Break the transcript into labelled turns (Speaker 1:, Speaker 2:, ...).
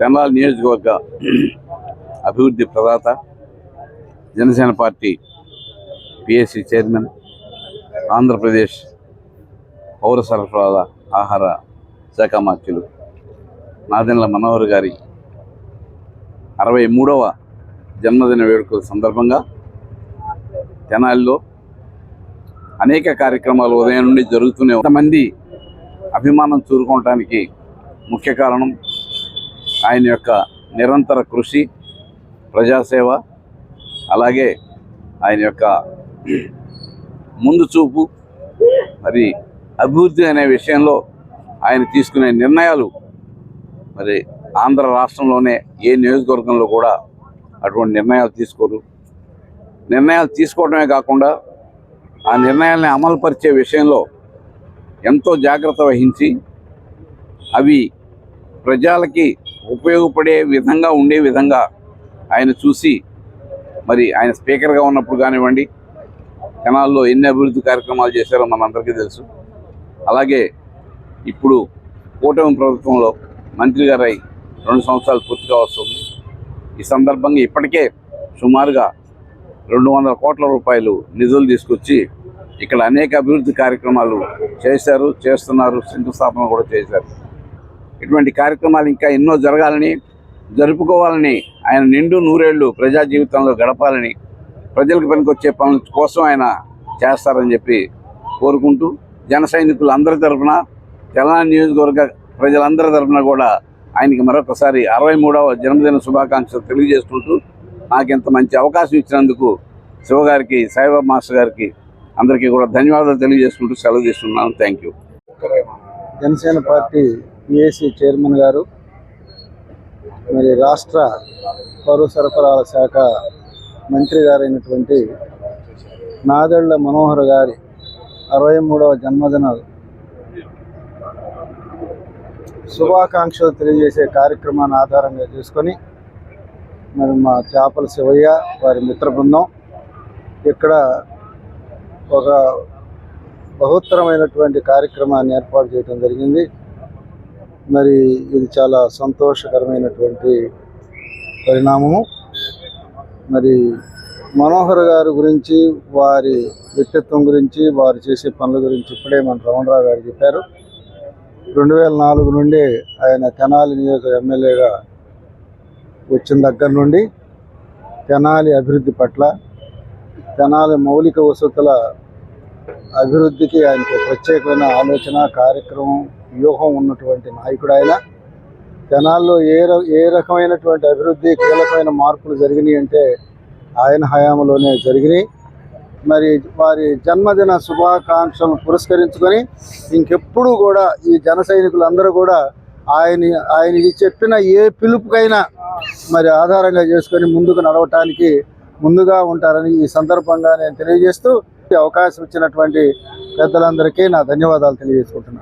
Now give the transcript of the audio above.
Speaker 1: తెనాలి నియోజకవర్గ అభివృద్ధి ప్రదాత, Janasena party PSC chairman, Andhra Pradesh పౌర సరఫరాల ఆహార శాఖ మంత్రులు నాదెండ్ల మనోహర్ గారి 63వ జన్మదిన వేడుకల సందర్భంగా తెనాలిలో అనేక కార్యక్రమాలు ఉదయం నుండి జరుగుతూనే కొంతమంది అభిమానం చూరుకోవటానికి ముఖ్య కారణం ఆయన యొక్క నిరంతర కృషి, ప్రజాసేవ, అలాగే ఆయన యొక్క ముందు చూపు, మరి అభివృద్ధి అనే విషయంలో ఆయన తీసుకునే నిర్ణయాలు మరి ఆంధ్ర రాష్ట్రంలోనే ఏ నియోజకవర్గంలో కూడా అటువంటి నిర్ణయాలు తీసుకోరు. నిర్ణయాలు తీసుకోవడమే కాకుండా ఆ నిర్ణయాల్ని అమలుపరిచే విషయంలో ఎంతో జాగ్రత్త వహించి అవి ప్రజలకి ఉపయోగపడే విధంగా ఉండే విధంగా ఆయన చూసి, మరి ఆయన స్పీకర్గా ఉన్నప్పుడు కానివ్వండి, తెనాలిలో ఎన్ని అభివృద్ధి కార్యక్రమాలు చేశారో మనందరికీ తెలుసు. అలాగే ఇప్పుడు కూటమి ప్రభుత్వంలో మంత్రి గారు 2 సంవత్సరాలు పూర్తిగా వస్తుంది. ఈ సందర్భంగా ఇప్పటికే సుమారుగా 200 కోట్ల రూపాయలు నిధులు తీసుకొచ్చి ఇక్కడ అనేక అభివృద్ధి కార్యక్రమాలు చేశారు, చేస్తున్నారు, శంకుస్థాపన కూడా చేశారు. ఇటువంటి కార్యక్రమాలు ఇంకా ఎన్నో జరగాలని, జరుపుకోవాలని, ఆయన నిండు నూరేళ్లు ప్రజా జీవితంలో గడపాలని, ప్రజలకు పనికొచ్చే పనుల కోసం ఆయన చేస్తారని చెప్పి కోరుకుంటూ, జన సైనికులు అందరి తరఫున, తెలంగాణ నియోజకవర్గ ప్రజలందరి తరఫున కూడా ఆయనకి మరొకసారి 63వ జన్మదిన శుభాకాంక్షలు తెలియజేసుకుంటూ, నాకు ఇంత మంచి అవకాశం ఇచ్చినందుకు శివగారికి, సాయిబాబా మాస్టర్ గారికి అందరికీ కూడా ధన్యవాదాలు తెలియజేసుకుంటూ సెలవు తీసుకున్నాను. Thank you.
Speaker 2: Janasena party PSC chairman గారు, మరి రాష్ట్ర పౌర సరఫరాల శాఖ మంత్రి గారైనటువంటి నాదెండ్ల మనోహర్ గారి 63వ జన్మదిన శుభాకాంక్షలు తెలియజేసే కార్యక్రమాన్ని ఆధారంగా చేసుకొని మరి మా చేపల శివయ్య వారి మిత్ర బృందం ఇక్కడ ఒక బహుత్తరమైనటువంటి కార్యక్రమాన్ని ఏర్పాటు చేయడం జరిగింది. మరి ఇది చాలా సంతోషకరమైనటువంటి పరిణామము. మరి మనోహర్ గారి గురించి, వారి వ్యక్తిత్వం గురించి, వారు చేసే పనుల గురించి ఇప్పుడే మన రమణరావు గారు చెప్పారు. 2004 నుండి ఆయన తెనాలి నియోజక ఎమ్మెల్యేగా వచ్చిన దగ్గర నుండి తెనాలి అభివృద్ధి పట్ల, తెనాలి మౌలిక వసతుల అభివృద్ధికి ఆయనకు ప్రత్యేకమైన ఆలోచన, కార్యక్రమం, వ్యూహం ఉన్నటువంటి నాయకుడు ఆయన. తెనాల్లో ఏ రకమైనటువంటి అభివృద్ధి, కీలకమైన మార్పులు జరిగినాయి అంటే ఆయన హయాంలోనే జరిగినాయి. మరి వారి జన్మదిన శుభాకాంక్షలను పురస్కరించుకొని ఇంకెప్పుడు కూడా ఈ జన సైనికులందరూ కూడా ఆయన చెప్పిన ఏ పిలుపుకైనా మరి ఆధారంగా చేసుకొని ముందుకు నడవటానికి ముందుగా ఉంటారని ఈ సందర్భంగా నేను తెలియజేస్తూ, అవకాశం ఇచ్చినటువంటి పెద్దలందరికీ నా ధన్యవాదాలు తెలియజేసుకుంటున్నాను.